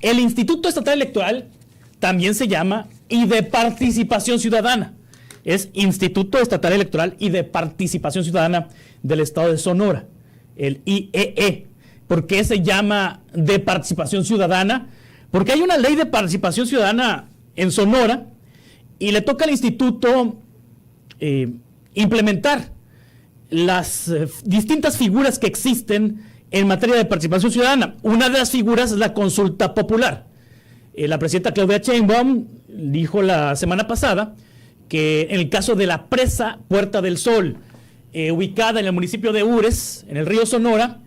El Instituto Estatal Electoral también se llama y de Participación Ciudadana. Es Instituto Estatal Electoral y de Participación Ciudadana del Estado de Sonora, el IEE. ¿Por qué se llama de Participación Ciudadana? Porque hay una ley de participación ciudadana en Sonora y le toca al instituto implementar las distintas figuras que existen en materia de participación ciudadana. Una de las figuras es la consulta popular. La presidenta Claudia Sheinbaum dijo la semana pasada que en el caso de la presa Puerta del Sol, ubicada en el municipio de Ures, en el río Sonora,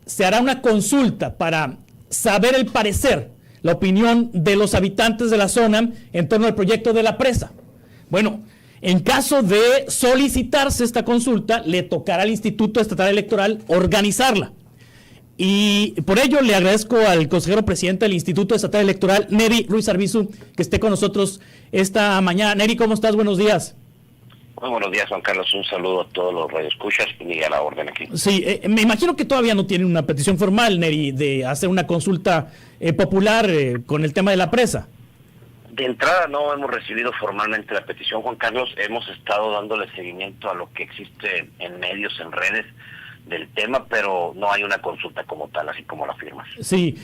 se hará una consulta para saber el parecer, la opinión de los habitantes de la zona en torno al proyecto de la presa. Bueno, en caso de solicitarse esta consulta, le tocará al Instituto Estatal Electoral organizarla. Y por ello le agradezco al consejero presidente del Instituto Estatal Electoral, Neri Ruiz Arbizu, que esté con nosotros esta mañana. Neri, ¿cómo estás? Buenos días. Muy buenos días, Juan Carlos. Un saludo a todos los radioescuchas y a la orden aquí. Sí, me imagino que todavía no tienen una petición formal, Neri, de hacer una consulta popular con el tema de la presa. De entrada no hemos recibido formalmente la petición, Juan Carlos. Hemos estado dándole seguimiento a lo que existe en medios, en redes del tema, pero no hay una consulta como tal, así como la firmas. Sí,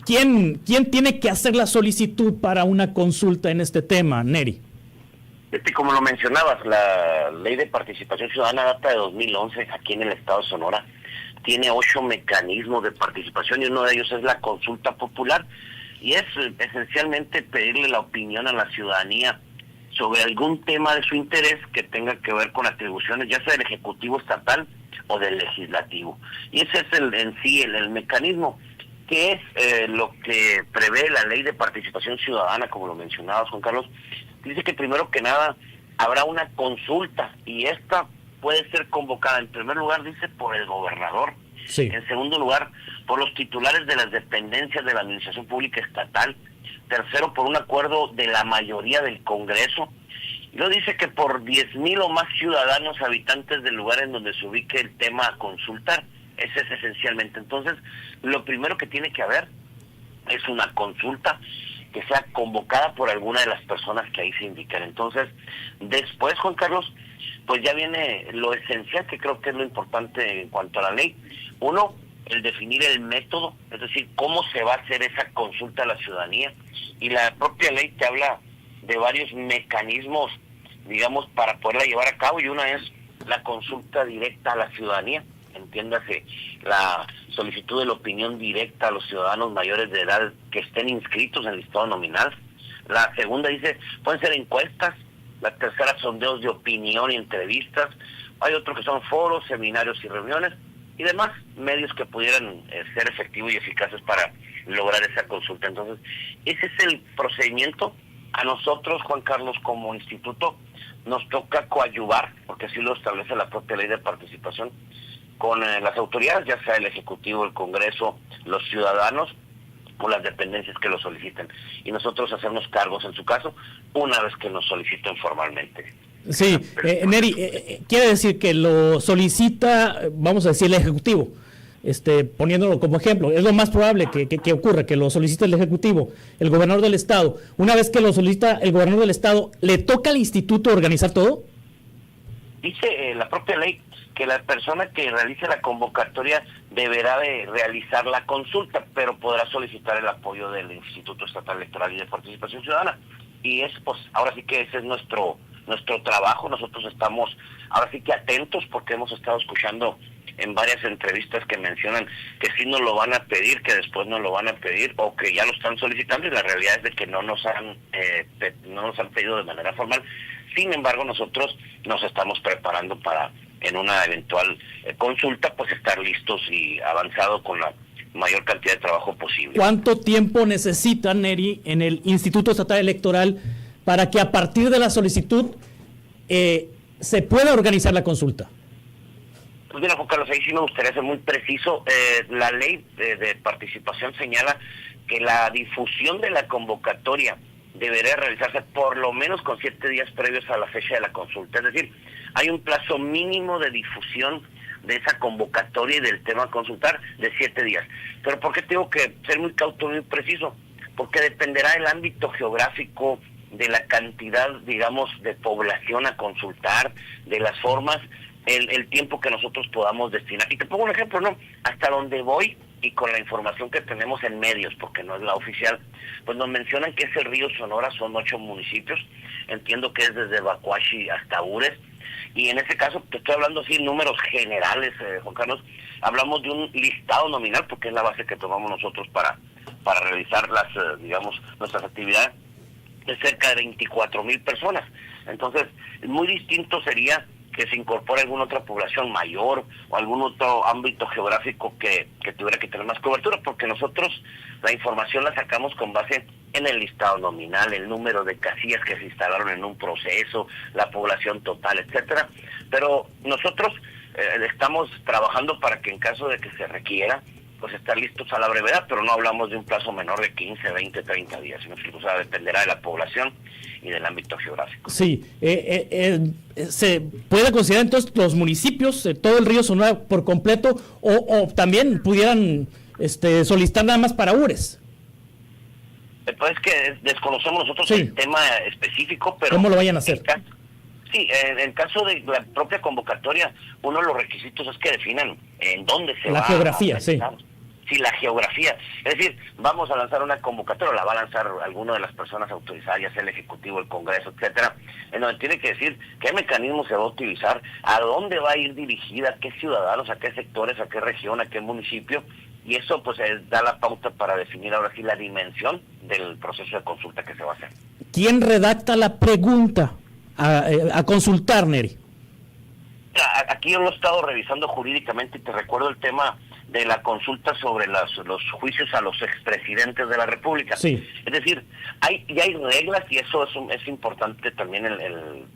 ¿quién tiene que hacer la solicitud para una consulta en este tema, Neri? Como lo mencionabas, la ley de participación ciudadana data de 2011 aquí en el estado de Sonora. Tiene 8 mecanismos de participación y uno de ellos es la consulta popular, y es esencialmente pedirle la opinión a la ciudadanía sobre algún tema de su interés que tenga que ver con atribuciones, ya sea del Ejecutivo Estatal o del Legislativo. Y ese es el mecanismo, que es lo que prevé la ley de participación ciudadana, como lo mencionabas, Juan Carlos. Dice que primero que nada habrá una consulta, y esta puede ser convocada, en primer lugar, dice, por el gobernador. Sí. En segundo lugar, por los titulares de las dependencias de la Administración Pública Estatal. Tercero, por un acuerdo de la mayoría del Congreso. Y luego dice que por 10,000 o más ciudadanos habitantes del lugar en donde se ubique el tema a consultar. Ese es esencialmente. Entonces, lo primero que tiene que haber es una consulta que sea convocada por alguna de las personas que ahí se indican. Entonces, después, Juan Carlos, pues ya viene lo esencial, que creo que es lo importante en cuanto a la ley. Uno, el definir el método, es decir, cómo se va a hacer esa consulta a la ciudadanía. Y la propia ley te habla de varios mecanismos, digamos, para poderla llevar a cabo, y una es la consulta directa a la ciudadanía. Entiéndase, la solicitud de la opinión directa a los ciudadanos mayores de edad que estén inscritos en el listado nominal. La segunda dice, pueden ser encuestas. La tercera, sondeos de opinión y entrevistas. Hay otros que son foros, seminarios y reuniones, y demás medios que pudieran ser efectivos y eficaces para lograr esa consulta. Entonces, ese es el procedimiento. A nosotros, Juan Carlos, como instituto, nos toca coadyuvar, porque así lo establece la propia ley de participación, con las autoridades, ya sea el Ejecutivo, el Congreso, los ciudadanos o las dependencias que lo soliciten. Y nosotros hacemos cargos, en su caso, una vez que nos soliciten formalmente. Sí, Neri, quiere decir que lo solicita, vamos a decir, el Ejecutivo, poniéndolo como ejemplo. Es lo más probable que ocurra, que lo solicite el Ejecutivo, el gobernador del Estado. Una vez que lo solicita el gobernador del Estado, ¿le toca al instituto organizar todo? Dice la propia ley que la persona que realice la convocatoria deberá de realizar la consulta, pero podrá solicitar el apoyo del Instituto Estatal Electoral y de Participación Ciudadana. Y es, pues, ahora sí que ese es nuestro trabajo. Nosotros estamos ahora sí que atentos, porque hemos estado escuchando en varias entrevistas que mencionan que sí nos lo van a pedir, que después no lo van a pedir, o que ya lo están solicitando, y la realidad es de que no nos han pedido de manera formal. Sin embargo, nosotros nos estamos preparando para, en una eventual consulta, pues estar listos y avanzado con la mayor cantidad de trabajo posible. ¿Cuánto tiempo necesita, Neri, en el Instituto Estatal Electoral para que a partir de la solicitud se pueda organizar la consulta? Pues mira, Juan Carlos, ahí sí me gustaría ser muy preciso. La ley de participación señala que la difusión de la convocatoria debería realizarse por lo menos con 7 días previos a la fecha de la consulta. Es decir, hay un plazo mínimo de difusión de esa convocatoria y del tema a consultar de 7 días. Pero ¿por qué tengo que ser muy cauto, muy preciso? Porque dependerá del ámbito geográfico, de la cantidad, digamos, de población a consultar, de las formas, el tiempo que nosotros podamos destinar. Y te pongo un ejemplo, ¿no? Hasta donde voy y con la información que tenemos en medios, porque no es la oficial, pues nos mencionan que ese río Sonora son 8 municipios, entiendo que es desde Bacuachi hasta Ures, y en ese caso te estoy hablando así números generales, Juan Carlos, hablamos de un listado nominal, porque es la base que tomamos nosotros para realizar las, digamos, nuestras actividades, de cerca de 24,000 personas. Entonces, muy distinto sería que se incorpore alguna otra población mayor o algún otro ámbito geográfico que tuviera que tener más cobertura, porque nosotros la información la sacamos con base en el listado nominal, el número de casillas que se instalaron en un proceso, la población total, etcétera. Pero nosotros estamos trabajando para que en caso de que se requiera, pues estar listos a la brevedad, pero no hablamos de un plazo menor de 15, 20, 30 días, sino que, o sea, dependerá de la población y del ámbito geográfico. Sí, se puede considerar entonces los municipios, todo el río Sonora por completo, o también pudieran solicitar nada más para Ures. Pues que desconocemos nosotros el tema específico, pero... ¿Cómo lo vayan a hacer? Sí, en el caso de la propia convocatoria, uno de los requisitos es que definan en dónde se va la geografía, sí. Sí, la geografía. Es decir, vamos a lanzar una convocatoria, la va a lanzar alguna de las personas autorizadas, ya sea el Ejecutivo, el Congreso, etcétera, en donde tiene que decir qué mecanismo se va a utilizar, a dónde va a ir dirigida, a qué ciudadanos, a qué sectores, a qué región, a qué municipio, y eso pues da la pauta para definir ahora sí la dimensión del proceso de consulta que se va a hacer. ¿Quién redacta la pregunta a consultar, Neri? Aquí yo lo he estado revisando jurídicamente y te recuerdo el tema de la consulta sobre los juicios a los expresidentes de la República. Sí. Es decir, hay reglas, y eso es importante también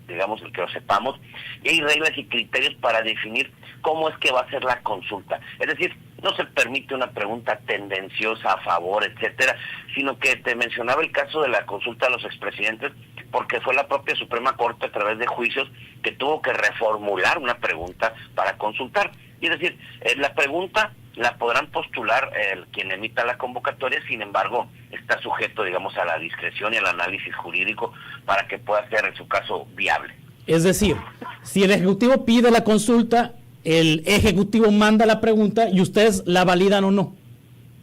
digamos, el que lo sepamos, y hay reglas y criterios para definir cómo es que va a ser la consulta. Es decir, no se permite una pregunta tendenciosa a favor, etcétera, sino que te mencionaba el caso de la consulta a los expresidentes, porque fue la propia Suprema Corte a través de juicios que tuvo que reformular una pregunta para consultar. Y es decir, la pregunta la podrán postular quien emita la convocatoria, sin embargo, está sujeto, digamos, a la discreción y al análisis jurídico para que pueda ser, en su caso, viable. Es decir, si el Ejecutivo pide la consulta, el Ejecutivo manda la pregunta y ustedes la validan o no.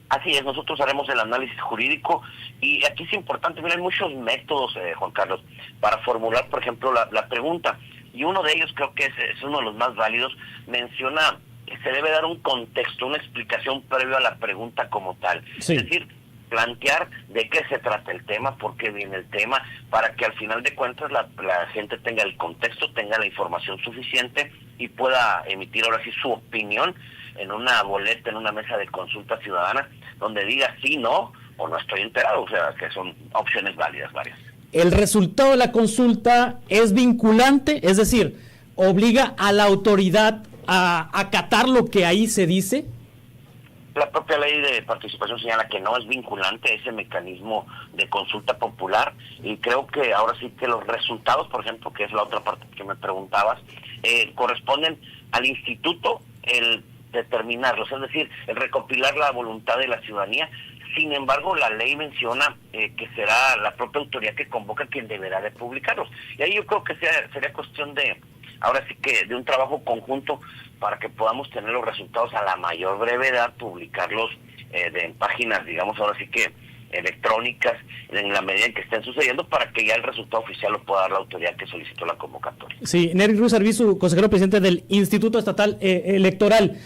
Así es, nosotros haremos el análisis jurídico y aquí es importante, mira, hay muchos métodos, Juan Carlos, para formular, por ejemplo, la pregunta. Y uno de ellos, creo que es uno de los más válidos, menciona que se debe dar un contexto, una explicación previo a la pregunta como tal. Sí. Es decir, plantear de qué se trata el tema, por qué viene el tema, para que al final de cuentas la gente tenga el contexto, tenga la información suficiente y pueda emitir ahora sí su opinión en una boleta, en una mesa de consulta ciudadana, donde diga sí, no, o no estoy enterado, o sea, que son opciones válidas varias. El resultado de la consulta es vinculante, es decir, obliga a la autoridad a acatar lo que ahí se dice. La propia ley de participación señala que no es vinculante ese mecanismo de consulta popular, y creo que ahora sí que los resultados, por ejemplo, que es la otra parte que me preguntabas, corresponden al instituto el determinarlos, es decir, el recopilar la voluntad de la ciudadanía. Sin embargo, la ley menciona que será la propia autoridad que convoca quien deberá de publicarlos. Y ahí yo creo que sería cuestión de, ahora sí que de un trabajo conjunto para que podamos tener los resultados a la mayor brevedad, publicarlos en páginas, digamos, ahora sí que electrónicas, en la medida en que estén sucediendo, para que ya el resultado oficial lo pueda dar la autoridad que solicitó la convocatoria. Sí, Neri Ruiz Arbizu, consejero presidente del Instituto Estatal Electoral.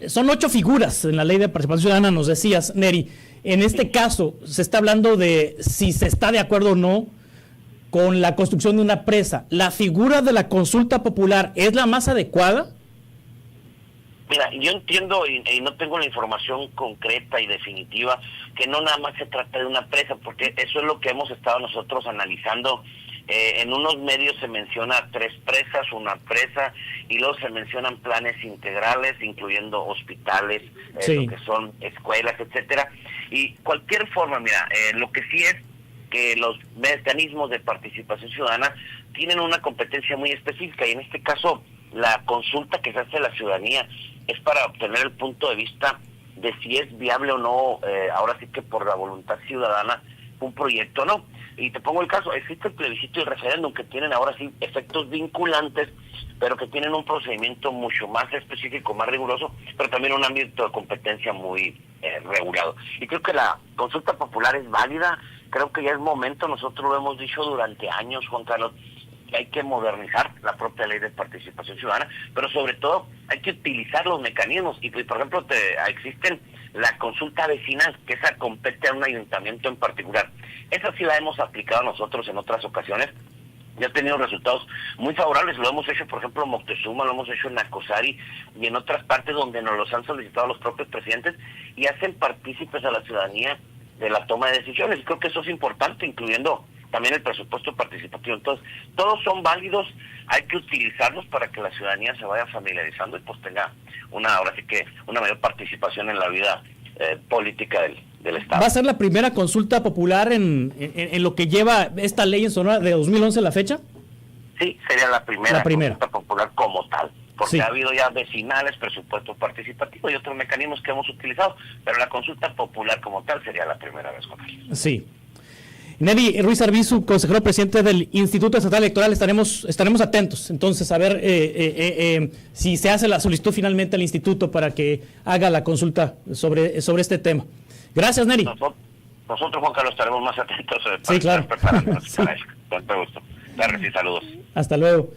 Son 8 figuras en la ley de participación ciudadana, nos decías, Neri. En este caso, se está hablando de si se está de acuerdo o no con la construcción de una presa. ¿La figura de la consulta popular es la más adecuada? Mira, yo entiendo y no tengo la información concreta y definitiva que no nada más se trata de una presa, porque eso es lo que hemos estado nosotros analizando. En unos medios se menciona 3 presas, una presa, y luego se mencionan planes integrales, incluyendo hospitales, sí, lo que son escuelas, etcétera. Y cualquier forma, mira, lo que sí es que los mecanismos de participación ciudadana tienen una competencia muy específica, y en este caso la consulta que se hace a la ciudadanía es para obtener el punto de vista de si es viable o no, ahora sí que por la voluntad ciudadana, un proyecto o no. Y te pongo el caso, existe el plebiscito y el referéndum que tienen ahora sí efectos vinculantes, pero que tienen un procedimiento mucho más específico, más riguroso, pero también un ámbito de competencia muy regulado. Y creo que la consulta popular es válida, creo que ya es momento, nosotros lo hemos dicho durante años, Juan Carlos, que hay que modernizar la propia ley de participación ciudadana, pero sobre todo hay que utilizar los mecanismos. Y por ejemplo, existen la consulta vecinal, que esa compete a un ayuntamiento en particular. Esa sí la hemos aplicado nosotros en otras ocasiones, ya ha tenido resultados muy favorables. Lo hemos hecho, por ejemplo, en Moctezuma, lo hemos hecho en Nacosari y en otras partes donde nos los han solicitado los propios presidentes y hacen partícipes a la ciudadanía de la toma de decisiones. Y creo que eso es importante, incluyendo también el presupuesto participativo. Entonces, todos son válidos, hay que utilizarlos para que la ciudadanía se vaya familiarizando y pues tenga ahora sí que una mayor participación en la vida política del Estado. ¿Va a ser la primera consulta popular en lo que lleva esta ley en Sonora de 2011 a la fecha? Sí, sería la primera consulta popular como tal, porque ha habido ya vecinales, presupuesto participativo y otros mecanismos que hemos utilizado, pero la consulta popular como tal sería la primera vez con él. Sí. Neri Ruiz Arbizu, consejero presidente del Instituto Estatal Electoral, estaremos atentos entonces a ver si se hace la solicitud finalmente al instituto para que haga la consulta sobre este tema. Gracias, Neri. Nosotros, Juan Carlos, estaremos más atentos para estar preparándonos para eso. Con todo gusto. Gracias y saludos. Hasta luego.